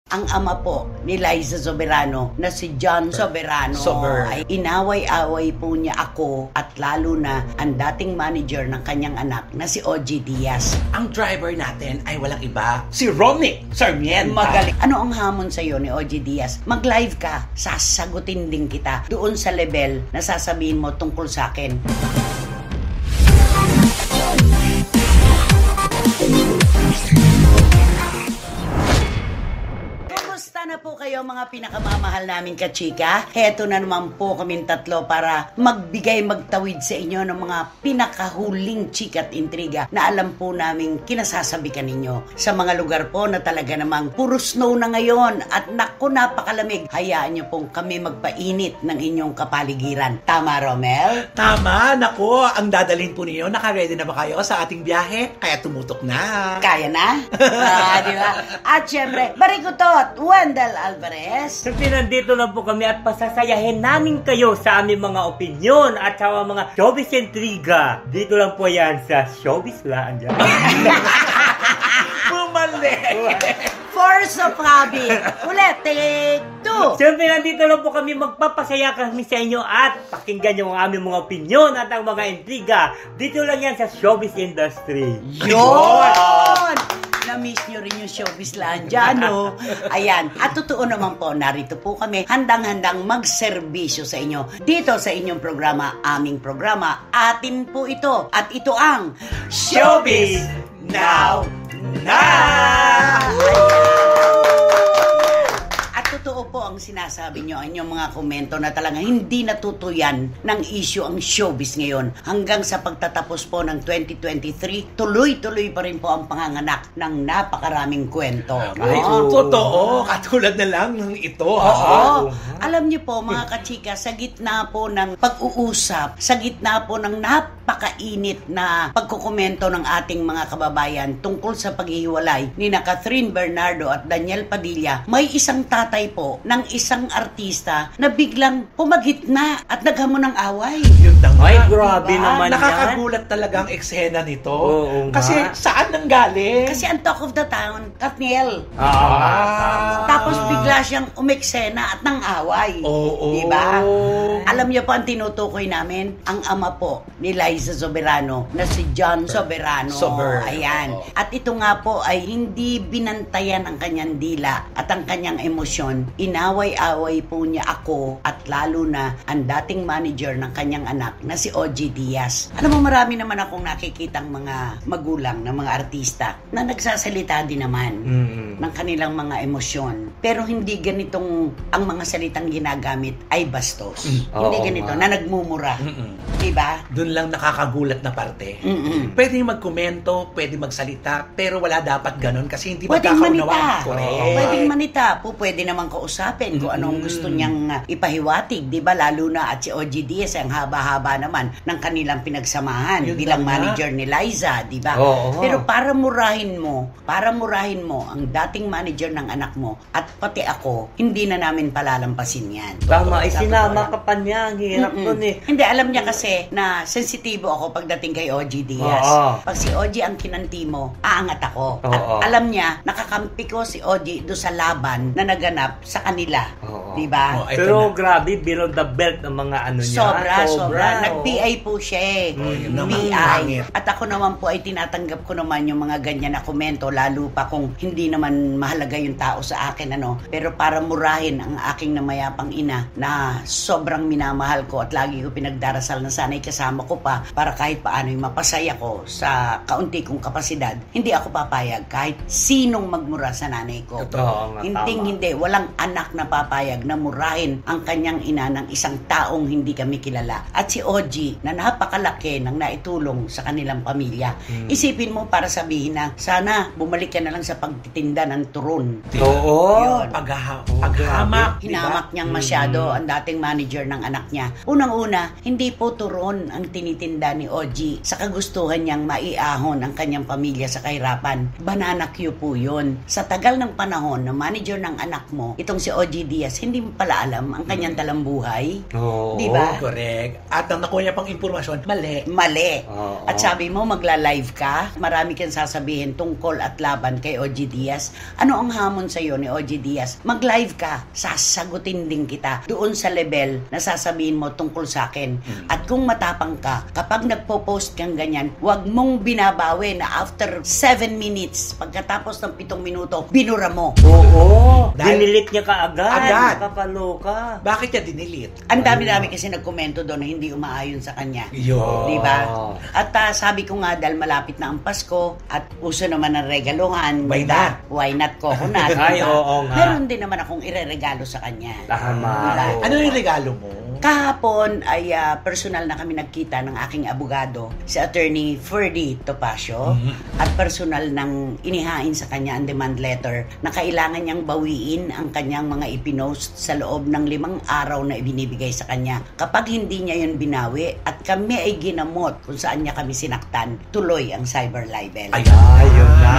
Ang ama po ni Liza Soberano na si John Soberano ay inaway-away po niya ako at lalo na ang dating manager ng kanyang anak na si OG Diaz. Ang driver natin ay walang iba, si Romnick Sarmiento. Magaling. Ano ang hamon sa'yo ni OG Diaz? Mag-live ka, sasagutin din kita doon sa level na sasabihin mo tungkol sa akin. Na po kayo mga pinakamamahal namin kachika. Heto na naman po kaming tatlo para magbigay, magtawid sa inyo ng mga pinakahuling chika at intriga na alam po namin kinasasabikan ninyo. Sa mga lugar po na talaga namang puro snow na ngayon at naku napakalamig, hayaan nyo pong kami magpainit ng inyong kapaligiran. Tama, Romel? Tama, naku, ang dadalhin po ninyo. Naka-ready na ba kayo sa ating biyahe? Kaya tumutok na. Kaya na? Diba? At syempre, barikutot, Wendell Alvarez. Siyempre, nandito lang po kami at pasasayahin namin kayo sa aming mga opinyon at sa mga showbiz intriga. Dito lang po yan sa Showbiz Land. Bumali! Force of habit. Ulit, take two. Siyempre, nandito lang po kami magpapasaya kami sa inyo at pakinggan nyo ang aming mga opinyon at ang mga intriga. Dito lang yan sa showbiz industry. Yun! Na-miss nyo rin yung showbiz land dyan, no? Ayan. At totoo naman po, narito po kami handang-handang magserbisyo sa inyo. Dito sa inyong programa, aming programa, atin po ito. At ito ang Showbiz Now! Totoo po ang sinasabi nyo, ang inyong mga komento na talaga hindi natutuyan ng issue ang showbiz ngayon. Hanggang sa pagtatapos po ng 2023, tuloy-tuloy pa rin po ang panganganak ng napakaraming kwento. Ay, totoo. Katulad na lang ng ito. Oo. Alam niyo po mga kachika, sa gitna po ng pag-uusap, sa gitna po ng napakainit na pagkukomento ng ating mga kababayan tungkol sa paghihiwalay ni Catherine Bernardo at Daniel Padilla, may isang tatay po ng isang artista na biglang pumagitna at naghamon ng away. Yun na nga. Ay, grabe naman Nakakagulat talaga ang eksena nito. Oo, kasi saan nang galing? Kasi ang talk of the town, Katniel. Tapos Tapos bigla siyang umeksena at nang away. Oo. Diba? Alam niyo po ang tinutukoy namin? Ang ama po ni Liza Soberano na si John Soberano. Ayan. At ito nga po ay hindi binantayan ang kanyang dila at ang kanyang emosyon. Inaway-away po niya ako at lalo na ang dating manager ng kanyang anak na si OG Diaz. Alam mo, marami naman akong nakikitang mga magulang ng mga artista na nagsasalita din naman ng kanilang mga emosyon. Pero hindi ganitong ang mga salitang ginagamit ay bastos. Hindi ganito, na nagmumura. Diba? Doon lang nakakagulat na parte. Pwede magkomento, pwede magsalita, pero wala dapat ganon kasi hindi magkakaunawaan. Pwedeng manita. Pwede naman kausapin kung anong gusto niyang ipahiwatig, di ba? Lalo na at si OG Diaz, ang haba-haba naman ng kanilang pinagsamahan bilang manager ni Liza, di ba? Pero para murahin mo ang dating manager ng anak mo at pati ako, hindi na namin palalampasin yan. Tama, isinama ka pa niya. Ang hirap nun eh. Hindi, alam niya kasi na sensitibo ako pagdating kay OG Diaz. Pag si OG ang kinanti mo, aangat ako. At alam niya, nakakampi ko si OG do sa laban na naganap sa kanila. Diba? Pero grabe, below the belt ang mga ano niya. Sobra. Nag-PI po siya eh. PI. At ako naman po ay tinatanggap ko naman yung mga ganyan na komento, lalo pa kung hindi naman mahalaga yung tao sa akin, ano. Pero para murahin ang aking namayapang ina na sobrang minamahal ko at lagi ko pinagdarasal na sana'y kasama ko pa para kahit paano yung mapasaya ko sa kaunti kong kapasidad, hindi ako papayag kahit sinong magmura sa nanay ko. Hindi, walang anak na papayag na murahin ang kanyang ina ng isang taong hindi kami kilala. At si OG na napakalaki ng naitulong sa kanilang pamilya. Isipin mo para sabihin na sana bumalik ka na lang sa pagtitinda ng turon. Paghahanda paghamak. Hinamak niyang masyado ang dating manager ng anak niya. Unang-una, hindi po turon ang tinitinda ni OG sa kagustuhan niyang maiahon ang kanyang pamilya sa kahirapan. Banana Q po yun. Sa tagal ng panahon na manager ng anak mo, itong si OG Diaz, hindi mo pala alam ang kanyang talambuhay. Oo. Di ba? Correct. At ang nakuha niya pang impormasyon, mali. Mali. Oo. At sabi mo, magla-live ka, marami kang sasabihin tungkol at laban kay OG Diaz. Ano ang hamon sa'yo ni OG Diaz? Mag-live ka, sasagutin din kita doon sa level na sasabihin mo tungkol sa akin. At kung matapang ka, kapag nagpo-post kang ganyan, huwag mong binabawi na after 7 minutes, pagkatapos ng 7 minuto, binura mo. Oo. Dahil- Dinilit niya kaagad. Agad. Nakapaloka. Bakit niya dinilit? Ang dami-dami kasi nagkomento doon na hindi umaayon sa kanya. Yun. Di ba? At sabi ko nga dahil malapit na ang Pasko at uso naman ang regaluhan. Why not? Why not coconut? Ay, diba? oo nga. Meron din naman akong ireregalo sa kanya. Tama. Diba? Oo. Ano yung regalo mo? Kahapon ay personal na kami nagkita ng aking abogado, si Attorney Ferdy Topacio, at personal nang inihain sa kanya ang demand letter na kailangan niyang bawiin ang kanyang mga ipinost sa loob ng 5 araw na ibinibigay sa kanya. Kapag hindi niya yun binawi at kami ay ginamot kung saan niya kami sinaktan, tuloy ang cyber libel. Ayun na.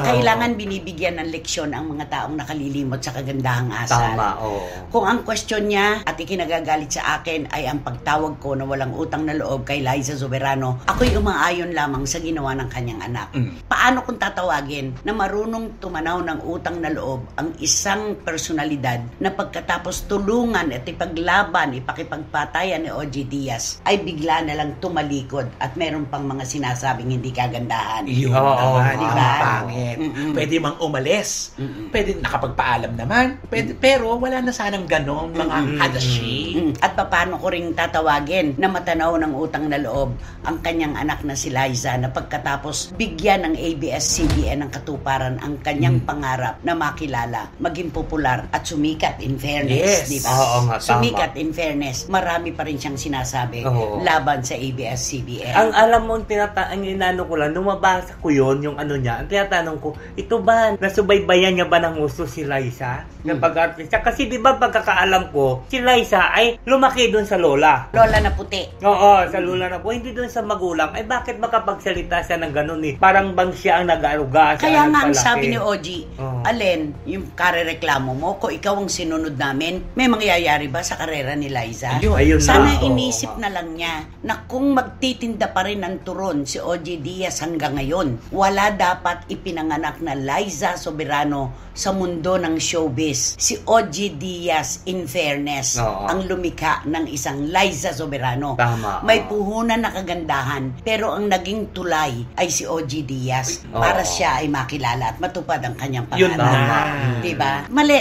Kailangan binibigyan ng leksyon ang mga taong nakalilimot sa kagandahang asal. Tama, oo. Kung ang question niya at ikinagagalit sa akin ay ang pagtawag ko na walang utang na loob kay Liza Soberano, ako'y umaayon lamang sa ginawa ng kanyang anak. Paano kung tatawagin na marunong tumanaw ng utang na loob ang isang personalidad na pagkatapos tulungan at ipaglaban, ipakipagpatayan ni OG Diaz ay bigla na lang tumalikod at meron pang mga sinasabing hindi kagandahan. Yun Oo, naman, diba? ang pangit. Pwede mang umalis. Pwede nakapagpaalam naman. Pwede, pero wala na sanang ganon mga hadashi. At paano ko ring tatawagin na matanaw ng utang na loob ang kanyang anak na si Liza na pagkatapos bigyan ng ABS-CBN ng katuparan ang kanyang pangarap na makilala, maging popular at sumikat in fairness, Yes. di ba? Oo nga, tama. Sumikat in fairness. Marami pa rin siyang sinasabi Oo. laban sa ABS-CBN. Ang alam mo, ang inano ko lang, lumabasa ko yon yung ano niya, ang tinatanong ko, ito ba, nasubaybayan niya ba ng gusto si Liza? Na pag-artista? Kasi di ba pagkakaalam ko, si Liza ay lumaki doon sa lola. Lola na puti. Oo, sa lola na po, hindi doon sa magulang. Ay bakit makapagsalita siya ng ganun eh? Parang bang siya ang nag-aaruga, siya Kaya ang nga ang nagpalaki. sabi ni OG, Oo. Alin, yung karereklamo mo, kung ikaw ang sinunod namin, may mangyayari ba sa karera ni Liza? Ayun na. Sana Oo, inisip na lang niya na kung magtitinda pa rin ng turon si OG Diaz hanggang ngayon, wala dapat ipinanganak na Liza Soberano sa mundo ng showbiz. Si OG Diaz, in fairness, Oo. ang lumikha ng isang Liza Soberano. Tama. May Oo. puhunan na kagandahan, pero ang naging tulay ay si OG Diaz Oo. para siya ay makilala at matupad ang kanyang Yun pangarap. na. Diba?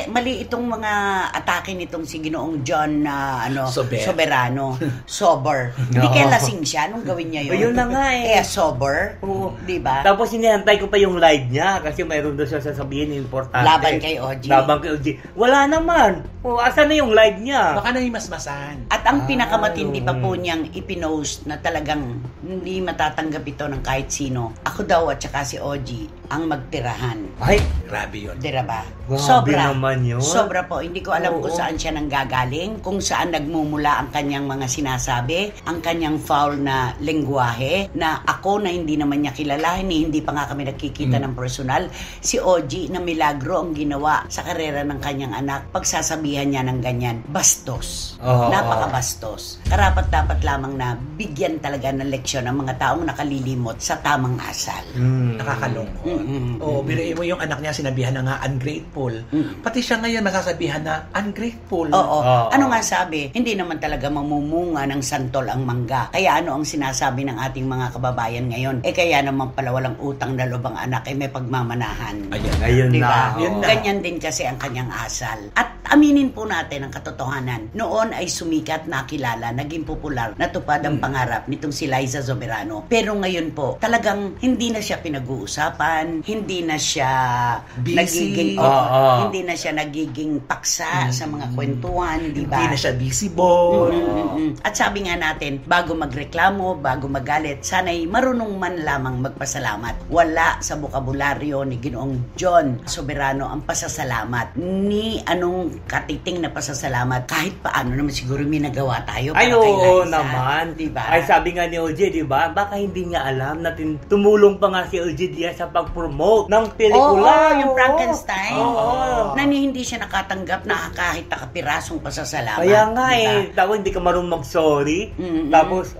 Mali itong mga atake nitong si Ginoong John Soberano. Sober. Hindi Oo. kaya lasing siya nung gawin niya yun. Ayun na nga eh. Kaya sober. Oo. Diba? Tapos hinihantay ko pa yung live niya kasi mayroon doon siya sasabihin importante. Laban kay OG. Laban kay OG. Wala naman. O, asan na yung live niya? Baka nahimasmasan. At ang pinakamatindi pa po niyang ipinost na talagang hindi matatanggap ito ng kahit sino. Ako daw at saka si OG ang magtirahan. Ay, Grabe yun. Dira ba? Grabe Sobra. naman yun. Sobra po. Hindi ko alam Oo. kung saan siya nanggagaling, kung saan nagmumula ang kanyang mga sinasabi, ang kanyang foul na lengguwahe, na ako na hindi naman niya kilala, hindi pa nga kami nakikita ng personal. Si OG na milagro ang ginawa sa karera ng kanyang anak. Pagsasabihan niya ng ganyan, bastos. Oo. Napakabastos. Karapat dapat lamang na bigyan talaga ng leksyon ang mga taong nakalilimot sa tamang asal. Nakakalungkot. O, biruin mo yung anak niya, sinabihan na nga ungrateful. Pati siya ngayon masasabihan na ungrateful. Oo. Oo. Ano nga sabi? Hindi naman talaga mamumunga ng santol ang mangga. Kaya ano ang sinasabi ng ating mga kababayan ngayon? Kaya naman pala walang utang na loob ang anak, may pagmamanahan. Ayan. Ayun Diba? na. Yun na. Ganyan din kasi ang kanyang asal. At aminin po natin ang katotohanan. Noon ay sumikat, nakilala, naging popular, natupad ang pangarap nitong si Liza Soberano. Pero ngayon po, talagang hindi na siya pinag-uusapan, hindi na siya busy. Hindi na siya nagiging paksa sa mga kwentuhan, di ba? Hindi na siya visible. At sabi nga natin, bago magreklamo, bago magalit, sana'y marunong man lamang magpasalamat. Wala sa bokabularyo ni Ginoong John Soberano ang pasasalamat. Ni anong katiting na pasasalamat, kahit paano naman siguro may nagawa tayo para Ay, kay oo Liza. naman. Diba? Ay, sabi nga ni OJ, di ba? Baka hindi niya alam natin tumulong pa nga si OJ Diaz sa pag-promote ng pelikula. Oo, yung Frankenstein. Oo. Na hindi siya nakatanggap na kahit nakapirasong pasasalamat. Kaya nga diba? tapos hindi ka marunong mag-sorry. Tapos,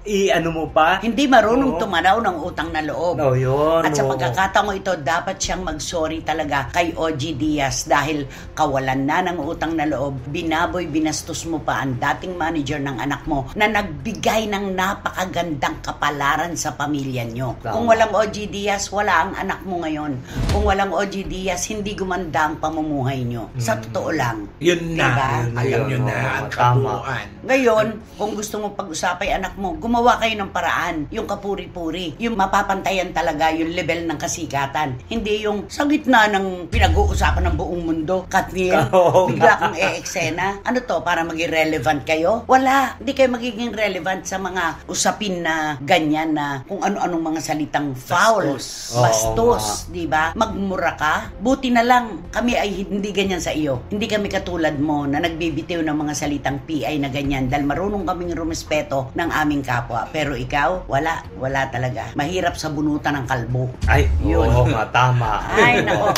ano mo pa? Hindi marunong tumanaw ng utang na loob. No, yun. At sa pagkakataong ito, dapat siyang mag-sorry talaga kay OG Diaz dahil kawalan na ng utang na loob, binastos mo pa ang dating manager ng anak mo na nagbigay ng napakagandang kapalaran sa pamilya nyo. Tama. Kung walang OG Diaz, wala ang anak mo ngayon. Kung walang OG Diaz, hindi gumanda ang pamumuhay nyo. Sa totoo lang. Yun na. Diba? Alam nyo na ang kabuuan. Ngayon, kung gusto mo pag-usapay anak mo, gumawa kayo ng paraan. Yung kapuri-puri. Yung mapapantayan talaga yung level ng kasikatan. Hindi yung sa gitna ng pinag-uusapan ng buong mundo. Katniel, bigla kang e-eksena. Ano to? Para maging relevant kayo? Wala. Hindi kayo magiging relevant sa mga usapin na ganyan na kung ano-anong mga salitang foul. Bastos. Diba? Magmura ka. Buti na lang kami ay hindi ganyan sa iyo. Hindi kami katulad mo na nagbibitiw ng mga salitang PI na ganyan dahil marunong kaming rumespeto ng aming kapwa. Pero ikaw, wala talaga. Mahirap sa bunutan ng kalbo. Ay, Yun. oo nga, tama. Ay, nako.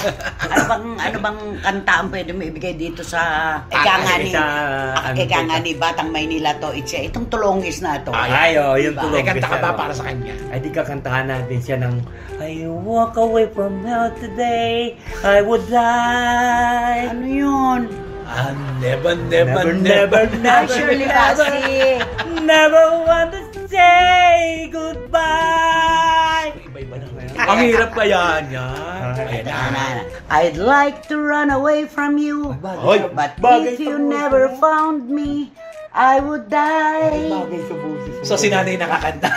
Ano bang kanta ang pwede mo ibigay dito sa ika nga ni Batang Maynila to? Itong tulongis na to. Yung Diba? tulong. May kanta ka ba para sa kanya? Ay, di kakantahan natin siya ng I walk away from hell today, I would die. Ano yun? Never Ay, Shirley Bassey. Never want to say goodbye. Iba-iba na ngayon. Ang hirap kaya niya. Ayan na. I'd like to run away from you, Hoy! but Bagay if sa you puso. never found me, I would die. Bagay sa busis mo. So, si nanay nakakanta.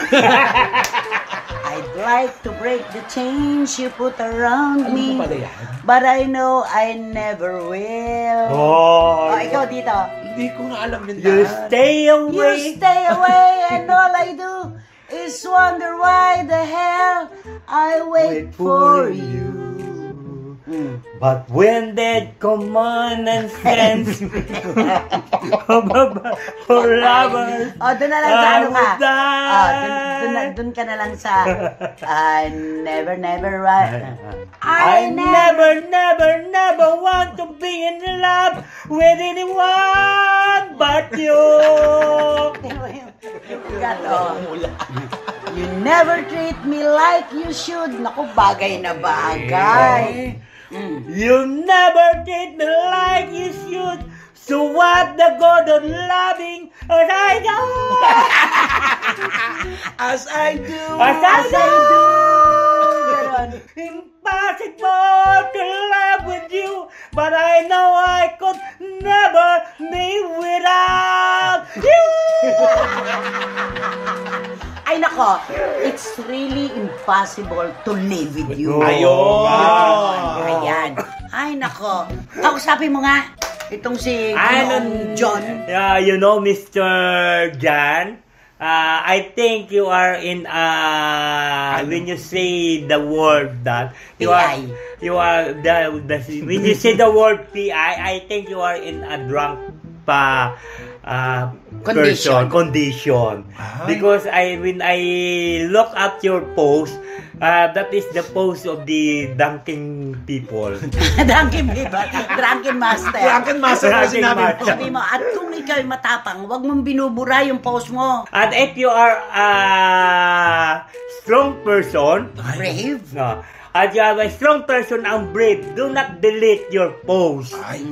I'd like to break the chains you put around Ano me, pa pala yan? but I know I never will. Oh, Ikaw dito. Hindi ko nga alam yun. you stay You away. stay away and all I do is wonder why the hell I wait for you. But when dead come on and sends me for lovers, Doon na lang sa I ano ka. would die. Doon ka na lang sa I never right. I never want to be in love with anyone but you. You never treat me like you should. Naku, bagay na bagay. You never did me like you should. So what the God of loving as I do? As I do. As I do. Ganon. Impossible to live with you, but I know I could never be without you. Ay nako, it's really impossible to live with you. Ayun. Ayan. Ay nako. Kausapin mo nga itong si John. Yeah, you know, Mr. John, I think you are in when you say the word that PI. When you say the word PI, I think you are in a drunk condition. Because when I look at your post, that is the post of the drunken people. Drunken people. Drunken master. Drunken master na sinabi mo. Sabi mo, at kung ikaw'y matapang, huwag mong binubura yung post mo. And if you are a strong person, Brave. no, at you are a strong person and brave, do not delete your post. Ay.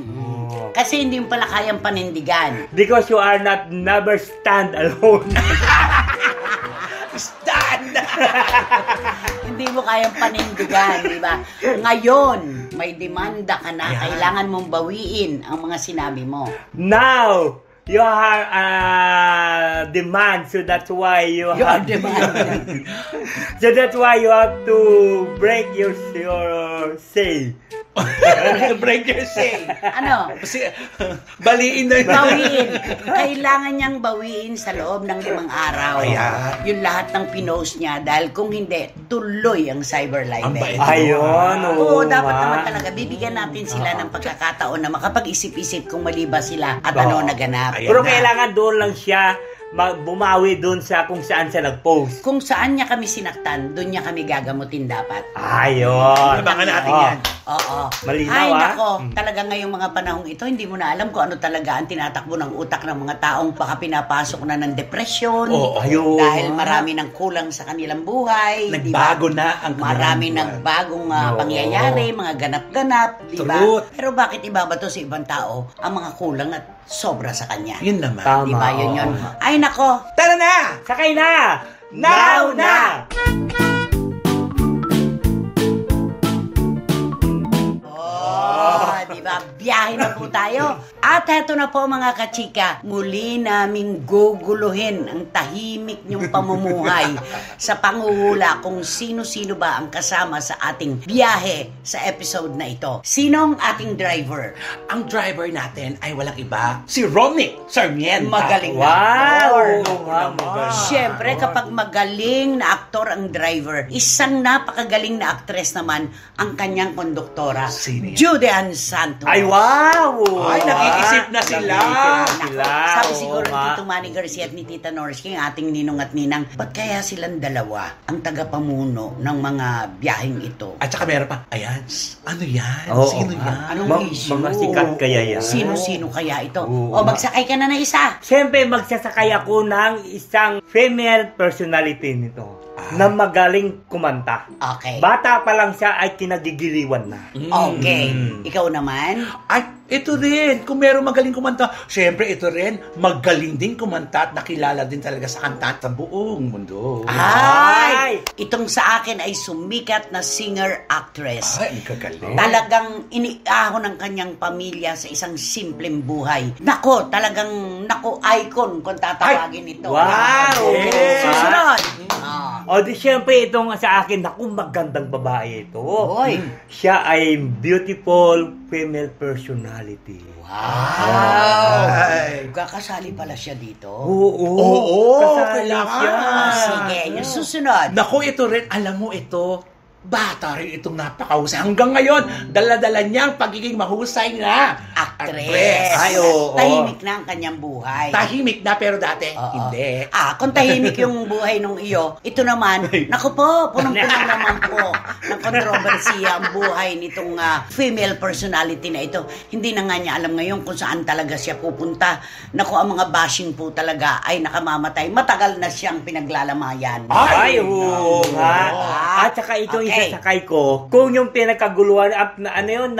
Kasi hindi mo pala kayang panindigan. Because you are never stand alone. Stand! Hindi mo kayang panindigan, di ba? Ngayon, may demanda ka na. Kailangan mong bawiin ang mga sinabi mo. Now, you are demand, so that's why you are have demand. so that's why you have to break your say. Break your say. Ano? Kasi, baliin na yun. Bawiin. Kailangan niyang bawiin sa loob ng 5 araw. Ayan. Yung lahat ng pinost niya dahil kung hindi, tuloy ang cyber Ang bait. libel. Ayun, Oo, dapat nga. naman talaga. Bibigyan natin sila ng pagkakataon na makapag-isip-isip kung mali ba sila at Oo. ano naganap. Ayan Pero na. kailangan doon lang siya bumawi doon sa kung saan siya nag-post. Kung saan niya kami sinaktan, doon niya kami gagamutin dapat. Ayun. Abangan natin Oh. yan. Oo. Malinaw, Ay, ah. nako. Talaga ngayong mga panahong ito, hindi mo na alam kung ano talaga ang tinatakbo ng utak ng mga taong baka pinapasok na ng depresyon. Oo. Ayun. Dahil marami ng kulang sa kanilang buhay. di ba? Nagbago na ang Marami kanilang buhay. nagbagong Oo. pangyayari, mga ganap-ganap, di ba? Truth. Pero bakit ibabato sa ibang tao ang mga kulang at sobra sa kanya? Yun naman. Tama. Di ba? Yun yun. Oo. Ay, nako. Tara na! Sakay na! Now na! Di ba? Biyahe na po tayo. At eto na po mga kachika, muli naming guguluhin ang tahimik niyong pamumuhay sa panguhula kung sino-sino ba ang kasama sa ating biyahe sa episode na ito. Sinong ating driver? Ang driver natin ay walang iba, si Romnick Sarmiento. Magaling na Wow! aktor. Oo nga, magaling. Siyempre, kapag magaling na aktor ang driver, isang napakagaling na aktres naman ang kanyang konduktora, Sino yan? Judy Ann Santos. Ay, wow! Ay, nag-iisip na sila. Nag-iisip na sila. Sabi Oo siguro ni nga. Tito Manny Garcia at ni Tita Norsky, ang ating ninong at ninang, ba't kaya silang dalawa ang tagapamuno ng mga biyaheng ito? At saka meron pa, ayan, ano yan? Oo Sino nga. yan? Anong issue? Mga sikat kaya yan. Sino-sino kaya ito? Oo. O magsakay ka na ng isa. Siyempre, magsasakay ako ng isang female personality nito na magaling kumanta. Okay. Bata pa lang siya ay kinagigiliwan na. Okay. Ikaw naman? Ay, ito rin. Kung meron magaling kumanta, syempre ito rin, magaling din kumanta at nakilala din talaga sa kanta sa buong mundo. Ay! Itong sa akin ay sumikat na singer-actress. Ay, ang kagaling. Talagang iniahon ng kanyang pamilya sa isang simpleng buhay. Nako, talagang icon kung tatawagin ito. Wow! Okay. Yes. Susunod. O di syempre itong sa akin, naku, magandang babae ito. Oy. Siya ay beautiful female personality. Wow! Ay. Kakasali pala siya dito. Oo, kasali kailangan. siya. Sige, yung susunod. Naku, ito rin, alam mo ito, bata rin itong napakahusay. Hanggang ngayon, dala-dala niya ang pagiging mahusay na Actress. Ay, oo. Tahimik na ang kanyang buhay. Tahimik na, pero dati, Oo. hindi. Kung tahimik yung buhay nung iyo, ito naman, naku po, punong-puno naman po ng kontrobersiya ang buhay nitong female personality na ito. Hindi na nga niya alam ngayon kung saan talaga siya pupunta. Naku, ang mga bashing po talaga ay nakamamatay. Matagal na siyang pinaglalamayan. Ay, oo nga. At saka ito yung Okay. isasakay ko, kung yung pinagkaguluhan at na ano yun,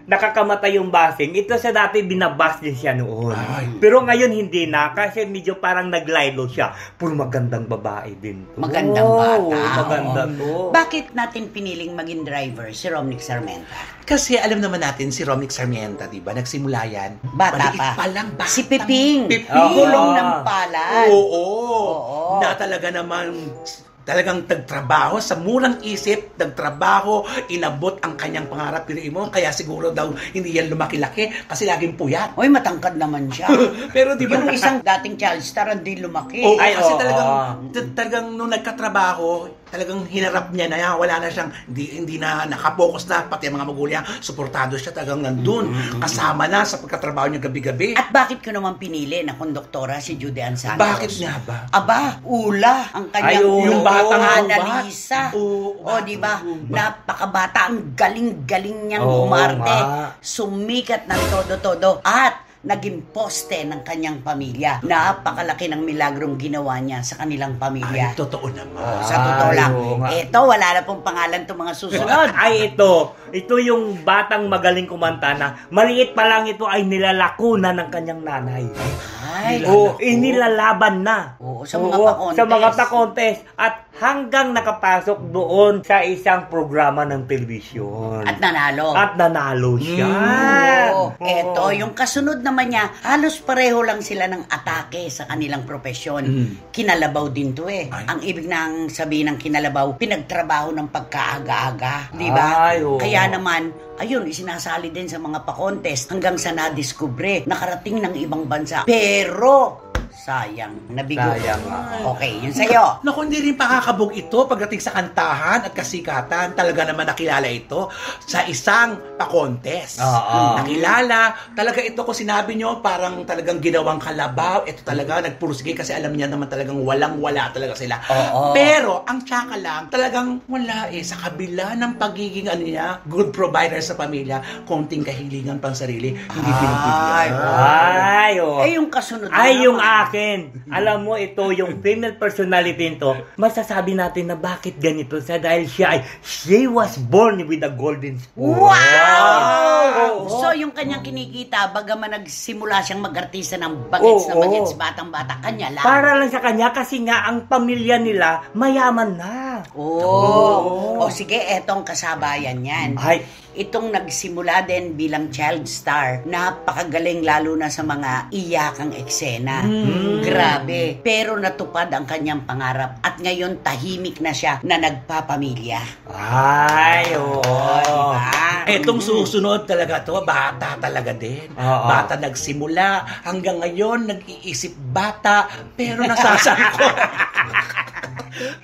nakakamatay yung basing, ito sa dati binabas din siya noon. Ay. Pero ngayon hindi na, kasi medyo parang naglaylo siya. Puro magandang babae din to. Magandang bata. Maganda to. Bakit natin piniling maging driver si Romnick Sarmiento? Kasi alam naman natin si Romnick Sarmiento, di ba? Nagsimula yan. Bata maliit pa. lang, bata. Si Piping. Piping. Gulong ng palad. Oo. Na talaga naman talagang nagtrabaho sa murang isip, nagtrabaho, inabot ang kanyang pangarap. Pero mo, kaya siguro daw hindi yan lumaki-laki kasi laging puyat. Uy, matangkad naman siya. Pero di ba Yung isang dating child star, hindi lumaki. Oo, Ay, kasi oo. talagang nung nagkatrabaho, talagang hinarap niya na wala na siyang, hindi na nakapokus na, pati ang mga magulang, suportado siya, talagang nandun, kasama na sa pagkatrabaho niya gabi-gabi. At bakit ko naman pinili na konduktora si Judy Ann Santos? Bakit nga ba? Aba, ula ang kanyang Ay, oo. Yung batang Annalisa. Oo, O, di ba? Napakabata, ang galing-galing niyang Oo, umarte. nga. Sumikat ng todo-todo. At naging poste ng kanyang pamilya. Napakalaki ng milagrong ginawa niya sa kanilang pamilya. Ay, totoo naman. Sa totoo lang. oo nga. Ito, wala na pong pangalan itong mga susunod. Ay, ito yung batang magaling kumanta na maliit pa lang ito ay nilalako na ng kanyang nanay. Ay, Oo, inilalaban na. Oo, sa mga Oo, pa-contest. sa mga pa-contest. At hanggang nakapasok doon sa isang programa ng telebisyon. At nanalo. At nanalo siya. Oo. Ito, yung kasunod naman naman niya, halos pareho lang sila ng atake sa kanilang profesyon. Kinalabaw din to eh. Ay. Ang ibig nang sabihin ng kinalabaw, pinagtrabaho ng pagkaaga-aga. Di ba? Ay, oo. Kaya naman, ayun, isinasali din sa mga pa-contest hanggang sa nadiskubre, nakarating ng ibang bansa. Pero, sayang, nabigo. Sayang. Okay, yun sa'yo. Naku, hindi rin pakakabog ito pagdating sa kantahan at kasikatan. Talaga naman nakilala ito sa isang pa-contest. Oo. Nakilala. Talaga ito, kung sinabi nyo, parang talagang ginawang kalabaw. Ito talaga, nagpursige kasi alam niya naman talagang walang-wala talaga sila. Oo. Pero, ang tsaka lang, talagang wala eh. Sa kabila ng pagiging niya, good provider sa pamilya, konting kahilingan pang sarili, hindi pinipigyan. Ay, oh. Eh, yung kasunod na Ay, yung naman. akin. Alam mo, ito, yung female personality nito, masasabi natin na bakit ganito siya dahil she was born with a golden spoon. Wow! Oo. So, yung kanyang kinikita, bagaman nagsimula siyang mag-artista ng bagets na Oo. bagets, batang-bata, kanya lang. Para lang sa kanya kasi nga ang pamilya nila mayaman na. Oh. O sige, etong kasabayan yan. Ay, Itong nagsimula din bilang child star, napakagaling lalo na sa mga iyakang eksena. Grabe. Pero natupad ang kanyang pangarap at ngayon tahimik na siya na nagpapamilya. ay, oo. Diba? Etong susunod talaga to, bata talaga din. Oo. Bata nagsimula, hanggang ngayon nag-iisip bata, pero nasasangkot.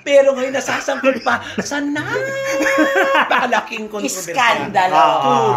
Pero ngayon nasasangkot pa sa napakalaking kontrobersya. Iskandalo.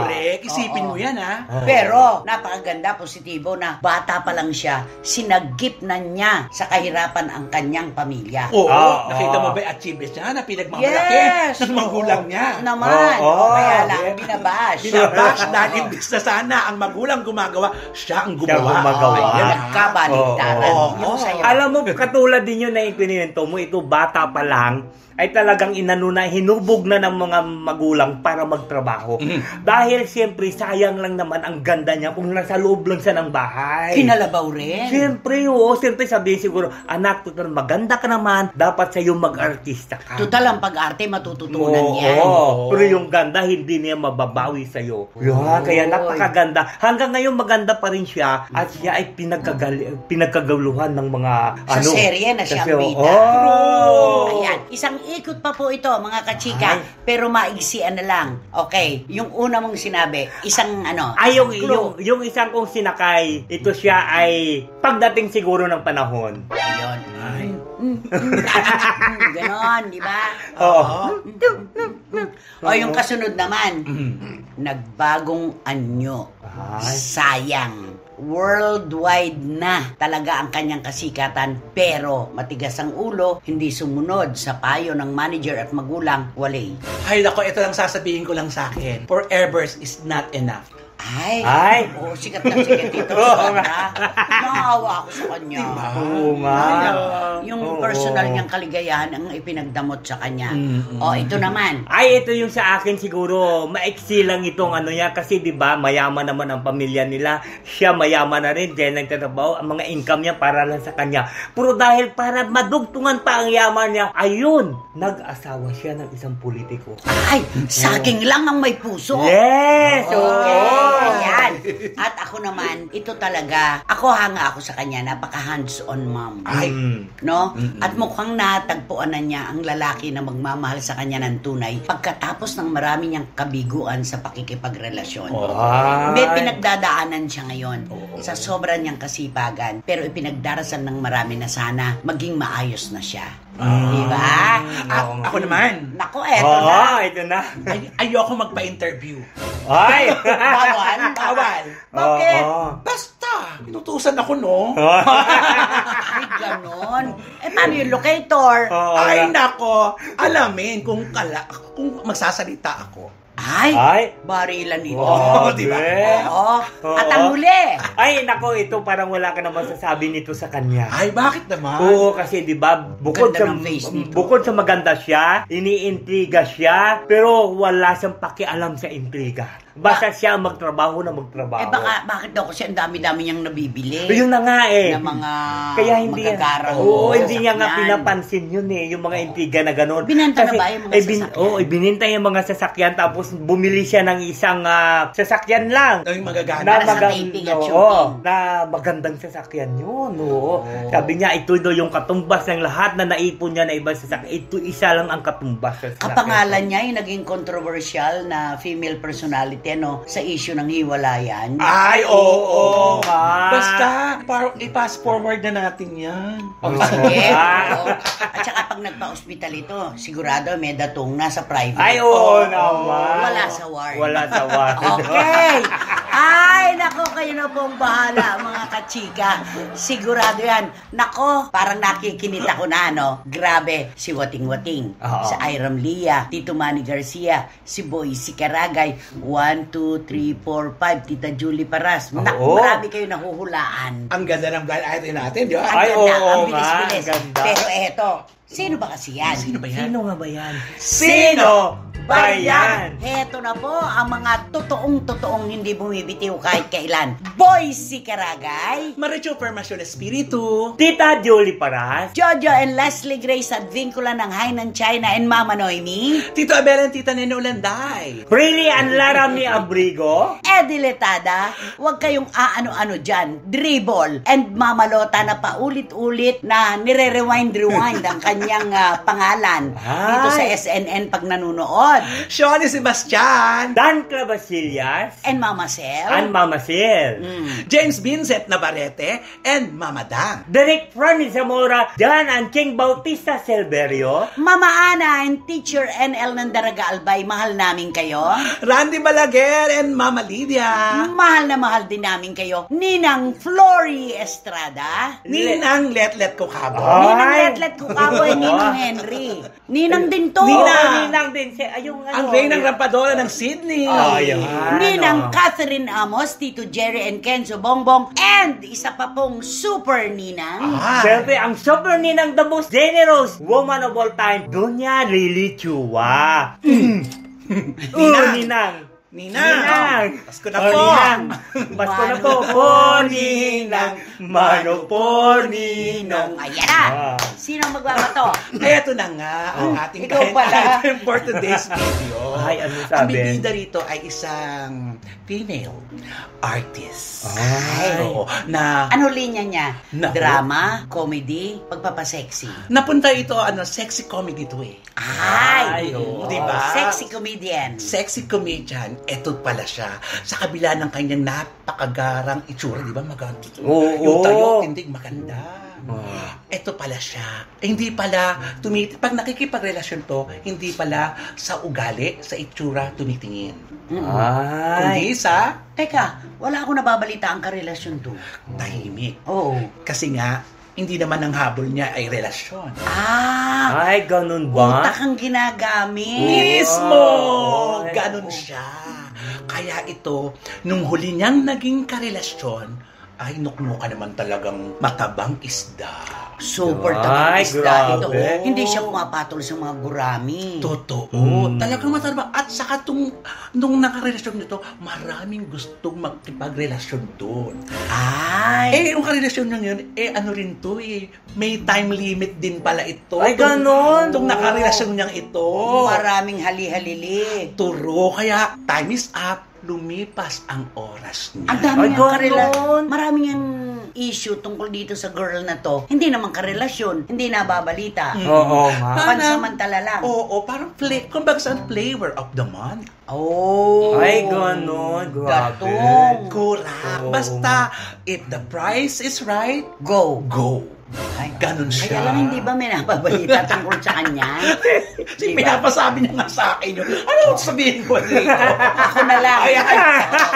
Correct. Isipin mo yan, ha? Pero, napakaganda, positibo na bata pa lang siya, sinagip na niya sa kahirapan ang kanyang pamilya. Oo. Oo. Nakita mo ba yung achievements niya na pinagmamalaki Yes! ng magulang niya? Naman. Oo. Kaya lang, Yes. binabash. Binabash dahil imbis na sana ang magulang gumagawa, siya ang Siya gumawa. gumagawa. Ayun, nagkabaligtaran. Oo. Yung sa'yo. Alam mo, katulad din yun na ikwento mo, ito bata pa lang, ay talagang inano na, hinubog na ng mga magulang para magtrabaho. Dahil siyempre, sayang lang naman ang ganda niya kung nasa loob lang siya ng bahay. Kinalabaw rin. Siyempre, oo. Siyempre sabihin siguro, anak, total maganda ka naman, dapat sa'yo mag-artista ka. Total, ang pag-arte, matututunan yan. Oo. Pero yung ganda, hindi niya mababawi sa'yo. Yan, kaya napakaganda. Hanggang ngayon, maganda pa rin siya at siya ay pinagkaguluhan ng mga Sa serye na siya kasi, bida. oh. Ayan, isang ikot pa po ito, mga kachika. Pero maigsian na lang. Okay, yung una mong sinabi, isang Ay, clue. yung isang kong sinakay, ito siya ay pagdating siguro ng panahon. Ayun. Ay. Ganon, di ba? Oo. O yung kasunod naman, nagbagong anyo. Ay. Sayang. Worldwide na talaga ang kanyang kasikatan, pero matigas ang ulo, hindi sumunod sa payo ng manager at magulang, walay. Ay, nako, ito lang sasabihin ko lang sa akin. Forever is not enough. Ay, oo, sikat na sikat ito. Naawa ako sa kanya. Diba? Oo nga. Yung Oo. personal niyang kaligayahan ang ipinagdamot sa kanya. O, ito naman. Ay, ito yung sa akin siguro, maiksi lang itong niya kasi 'di ba, mayaman naman ang pamilya nila. Siya mayaman na rin, dahil nagtatrabaho, ang mga income niya para lang sa kanya. Pero dahil para madugtungan pa ang yaman niya, ayun, nag-asawa siya ng isang politiko. Ay, saging lang ang may puso. Yes! Oo! Ayan. At ako naman, ito talaga, ako hanga ako sa kanya, napaka hands-on mom. Ay. No? At mukhang natagpuan na niya ang lalaki na magmamahal sa kanya ng tunay pagkatapos ng marami niyang kabiguan sa pakikipagrelasyon. Ay. May pinagdadaanan siya ngayon sa sobra niyang kasipagan, pero ipinagdarasal ng marami na sana maging maayos na siya. Diba? Ako naman. Nako, eto Oo, na. ito na. Ayoko magpa-interview. Ay! Bawal? Bawal. Bakit? Oo. Basta, inutusan ako, no? Ay, ganon. Paano yung locator? Oo. Ay, nako. Alamin kung magsasalita ako. Ay, Ay. barilan ito. Oo, di ba? Oo. Oo. At ang huli. Ay, nako, ito parang wala ka naman sasabi nito sa kanya. Ay, bakit naman? Oo, kasi 'di ba, bukod Ganda sa ng face nito. bukod sa maganda siya, iniintriga siya, pero wala siyang pakialam sa intriga. Basta siya magtrabaho na magtrabaho. Bakit daw kasi ang dami-dami niyang nabibili? Yun na nga Na mga kaya hindi magagarang. hindi niya nga pinapansin yun yung mga intriga na gano'n. Binenta na ba yung mga sasakyan? Bininta yung mga sasakyan tapos bumili siya ng isang sasakyan lang. Yung magagana. Para sa taping at shooting. Na magandang sasakyan yun. Sabi niya, ito daw yung katumbas ng lahat na naipon niya na ibang sasakyan. Ito isa lang ang katumbas sa sasakyan. Kapangalan niya yung naging controversial na female personality sa issue ng hiwalayan. Ay, oo. nga. Basta, i-pass forward na natin yan. Sige. At saka pag nagpa-hospital ito, sigurado may datong nasa private. Ay, oo naman. Wala sa ward. Wala sa ward. Okay. Ay, nako, kayo na pong bahala, mga kachika. Sigurado yan. Nako, parang nakikinit ako na, Grabe, si Wating-Wating, si Iram Lia, Tito Manny Garcia, si Boy, si Karagay, 1, 2, 3, 4, 5, Tita Julie Paras. Naku, marami kayo nahuhulaan. Ang ganda ng blind item natin, di ba? Ang ganda, ang nga, bilis-bilis. ganda. Pero eto, sino ba kasi yan? Sino ba yan? Sino nga ba yan? Sino ba yan? Heto na po ang mga totoong hindi bumibitiw kahit kailan. Boy, si Karagay, Maricho Permasyon Espiritu. Tita Julie Paras. Jojo and Leslie Grace Advincula ng Hainan China and Mama Noemi, Tito Abel and Tita Nene Ulanday. Prilly Anlarami Abrigo. Eddie Letada, huwag kayong aano-ano dyan, dribble, and Mama Lota na paulit-ulit na nire-rewind ang kanyang pangalan dito sa SNN pag nanonood. Shoni Sebastian. Dan Clavasillas. And Mama Sel. And Mama Sil. James Vincent Navarrete and Mama Dang. Derek Franny Zamora. Dan and King Bautista Silverio. Mama Ana and Teacher NL Nandaraga Albay, mahal namin kayo. Randy Balaguer and Mama Lydia. Mahal na mahal din namin kayo. Ninang Flory Estrada. Ninang Letlet Kokabo. Ninang Letlet Kukaboy, Ninang Henry. Ninang din to. Ninang din siya. Ang Reynang Rampadora ng Sydney. Ninang Catherine Amos, Tito Jerry and Kenzo Bongbong, and isa pa pong super ninang. Siyempre, ang super ninang the most generous woman of all time, Doña Lily Chua. Ninang. Ninang. Pasko na po. Pasko na po. Oh, Ninang. Mano po, Ninang. Ayan na. Sino magbabato? Eto na nga ang ating Ikaw pala. item for today's video. Ay, ano Ang sabi? bibida rito ay isang female artist. Ay. Oo, na Ano linya niya? Naku. Drama, comedy, pagpapasexy. napunta ito, sexy comedy to eh. Ay, oo. Diba? Sexy comedian. Sexy comedian, eto pala siya. Sa kabila ng kanyang napakagarang itsura, di ba? Maganda. Oo. Yung tayo, tindig maganda. Eto pala siya. Hindi pala, pag nakikipagrelasyon to, hindi pala sa ugali, sa itsura tumitingin. Kundi sa Teka, wala akong nababalita ang karelasyon to. tahimik. Oo. Kasi nga, hindi naman ang habol niya ay relasyon. Ay, ganun ba? Utak ang ginagamit. Mismo! Ay, Ganon siya. Kaya ito, nung huli niyang naging karelasyon, ay nuknuka naman talagang matabang isda. Super Ay, tabang isda ito. grabe. Hindi siya pumapatol sa mga gurami. Totoo. Talagang matabang. At saka nung nakarelasyon nito, maraming gustong magkipagrelasyon doon. Ay. Yung karelasyon nyo yun, ano rin to eh. May time limit din pala ito. Ay, ganon. Itong nakarelasyon niyang ito. Maraming hali-halili. Turo. Kaya, time is up. Lumipas ang oras niya. Ang dami Ay, niyang karelasyon. ganon. Maraming yung issue tungkol dito sa girl na to. Hindi naman karelasyon. Hindi nababalita. Oo nga. Pansamantala lang. Oo, parang kumbaga saan flavor of the month. Oh. Ay, ganon. Grabe. Gatong. Correct. Oo. Basta, if the price is right, Go. go. Ay, Ganon siya. Kaya lang hindi ba may nababalita tungkol sa kanya? Kasi Diba? pinapasabi niya nga sa akin yun. Ano sabihin ko dito? Ako na lang. Ayan.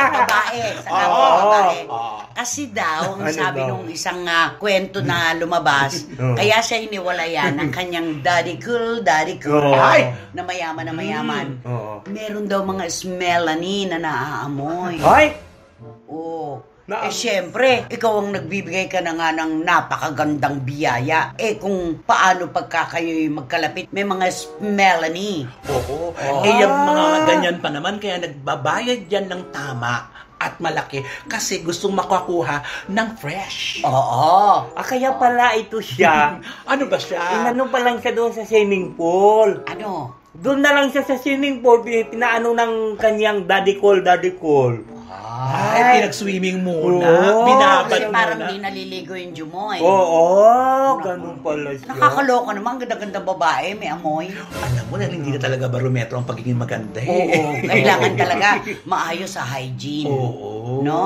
Babae. Sa Oo. babae. Oo. Kasi daw, ang Ano sabi daw? nung isang kwento na lumabas, kaya siya hiniwalayan ng kanyang daddy cool, Oo. Ay! na mayaman na mayaman. Oo. Meron daw mga smellani na naaamoy. Ay! Oo. Syempre, ikaw ang nagbibigay ka na nga ng napakagandang biyaya. Kung paano pagka kayo'y magkalapit, may mga Melanie. Oo. Yung mga ganyan pa naman, kaya nagbabayad yan ng tama at malaki kasi gustong makakuha ng fresh. Oo. Kaya pala ito siya. Ano ba siya? Inano pa lang siya doon sa swimming pool. Ano? Doon na lang siya sa swimming pool, pinaano ng kanyang daddy call. Ay, pinag-swimming muna. Oo. Binabad Kasi parang muna. di naliligo yung Jumoy. Oo, ganun pala siya. Nakakaloka naman, ganda-ganda babae, may amoy. Alam mo na, hindi na talaga barometro ang pagiging maganda Oo, kailangan talaga maayos sa hygiene. Oo. No?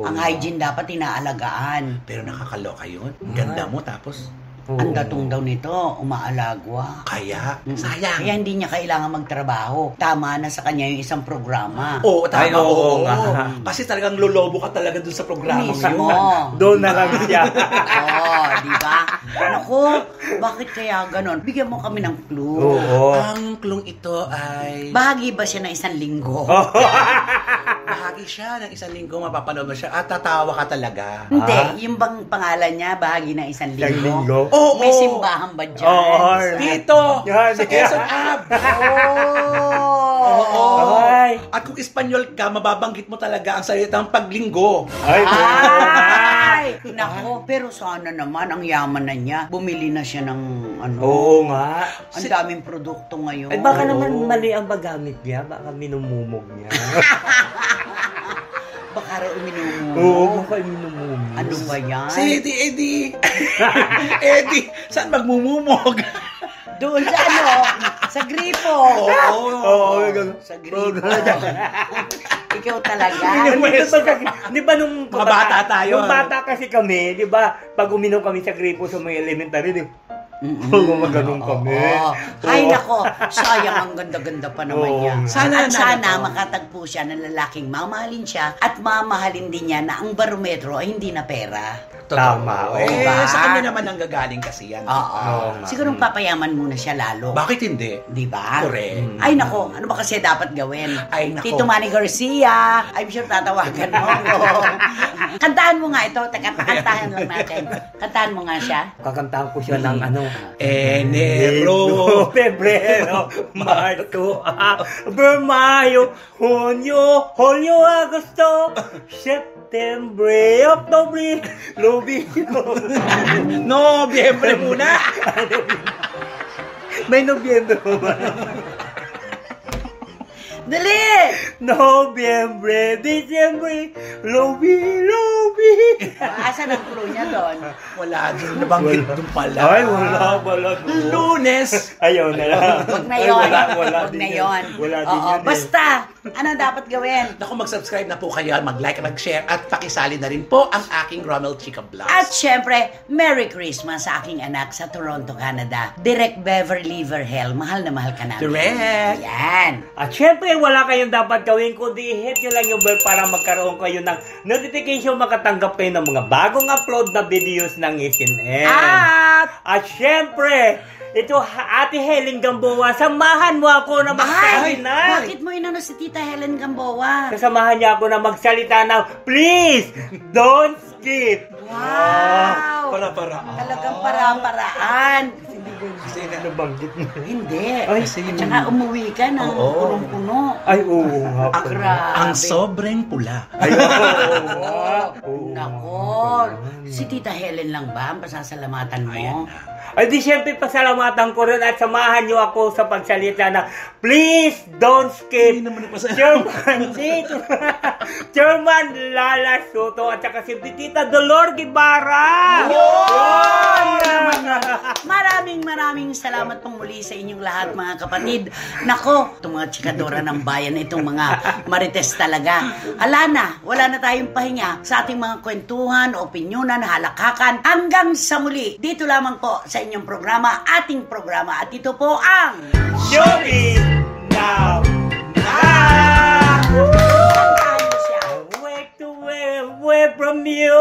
Ang hygiene dapat inaalagaan. Pero nakakaloka yun. Ganda mo tapos Ang datong daw nito, umaalagwa. kaya, sayang. Kaya hindi niya kailangan magtrabaho. Tama na sa kanya yung isang programa. Oo, tama. Ay, oo oo. nga. Kasi talagang lolobo ka talaga dun sa programa Mismo. yun. Doon na lang siya. Oo, di ba? Naku, bakit kaya ganon? Bigyan mo kami ng clue. Oo. Ang klung ito ay Bahagi ba siya ng isang linggo? bahagi siya ng isang linggo, mapapanood mo siya at tatawa ka talaga. Hindi, yung bang pangalan niya, bahagi ng isang Isang linggo. linggo. Oo. May simbahan ba dyan? Oo. Dito, Yan, sa Quezon Ab. Oh! Oo. Ay. At kung Espanyol ka, mababanggit mo talaga ang salitang paglinggo. Ay, Ay! Nako, pero sana naman ang yaman na niya. Bumili na siya ng ano. oo nga. Ang daming produkto ngayon. Ay, baka naman mali ang paggamit niya. Baka minumumog niya. Baka raw uminom. Oo, baka minumumog. Ano ba yan? Si Eddie. Eddie, saan magmumumog? Doon sa ano? Sa gripo. Oo, ganun. Sa gripo. Ikaw talaga. Di ba nung Mga bata tayo. Nung bata kasi kami, di ba, pag uminom kami sa gripo sa mga elementary, di gumaganon kami. Oo. Ay, Oo. nako. Sayang, ang ganda-ganda pa naman Oo. niya. Sana Sana na- makatagpo siya ng lalaking mamahalin siya at mamahalin din niya na ang barometro ay hindi na pera. Tama, oo. Diba? Sa kanya naman ang gagaling kasi yan. Oo. Oo nga. Siguro papayaman muna siya lalo. Bakit hindi? Di ba? Correct. Ay, nako. Ano ba kasi dapat gawin? Ay, nako. Tito Manny Garcia. I'm sure tatawagan mo ako. Kantahan mo nga ito. Teka, pakantahan lang natin. Kantahan mo nga siya. Kakantahan ko siya ng ano. Enero. Febrero, Marzo, Abril, Mayo, Junio, Julio, Agosto, Septembre, Octobre, November. Nobyembre muna. May Nobyembre ba? Dali! Nobyembre, Disyembre, Lobi. Asan ang clue niya doon? Wala din. Nabanggit doon pala. Ay, wala doon. Lunes. Ayaw na lang. Wag na Ay, yun. wala Wag din na yan. yun. Wala din Oo, yan eh. basta, ano dapat gawin? Naku, mag-subscribe na po kayo, mag-like, mag-share, at pakisali na rin po ang aking Romel Chica Vlogs. At syempre, Merry Christmas sa aking anak sa Toronto, Canada. Direct Beverly Verhel. Mahal na mahal ka namin. Direct. Yan. At syempre, wala kayong dapat gawin kundi i-hit nyo lang yung bell para magkaroon kayo ng notification, makatanggap kayo ng mga bagong upload na videos ng SNL. At syempre, ito, Ate Helen Gamboa, samahan mo ako na magsalita. Bakit mo inano si Tita Helen Gamboa? Kasamahan niya ako na magsalita na, please, don't skip. Wow! Para-paraan. Talagang para-paraan. Kasi nabanggit mo. Hindi. Ay, At saka umuwi ka ng Oo. punong-puno. Ay, oo nga po. Grabe. Ang sobrang pula. Ay, oo nga. Oo nga. Nako. Si Tita Helen lang ba ang pasasalamatan mo? Ayan na. Ay di syempre pasalamatan ko rin at samahan niyo ako sa pagsalita na please don't skip. Hindi naman nagpasalamat. Chairman dito. Chairman Lala Soto at saka si Tita Dolor Guevara. Yun! Maraming salamat pong muli sa inyong lahat, mga kapatid. Nako, itong mga chikadora ng bayan, itong mga marites talaga. Wala na tayong pahinga sa ating mga kwentuhan, opinyonan, halakakan. Hanggang sa muli, dito lamang po sa inyong programa, ating programa. At ito po ang Showbiz Now! Ano siya? Away from you,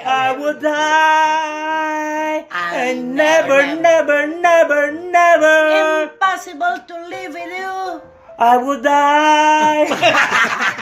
I would die. And never Impossible to live with you. I would die.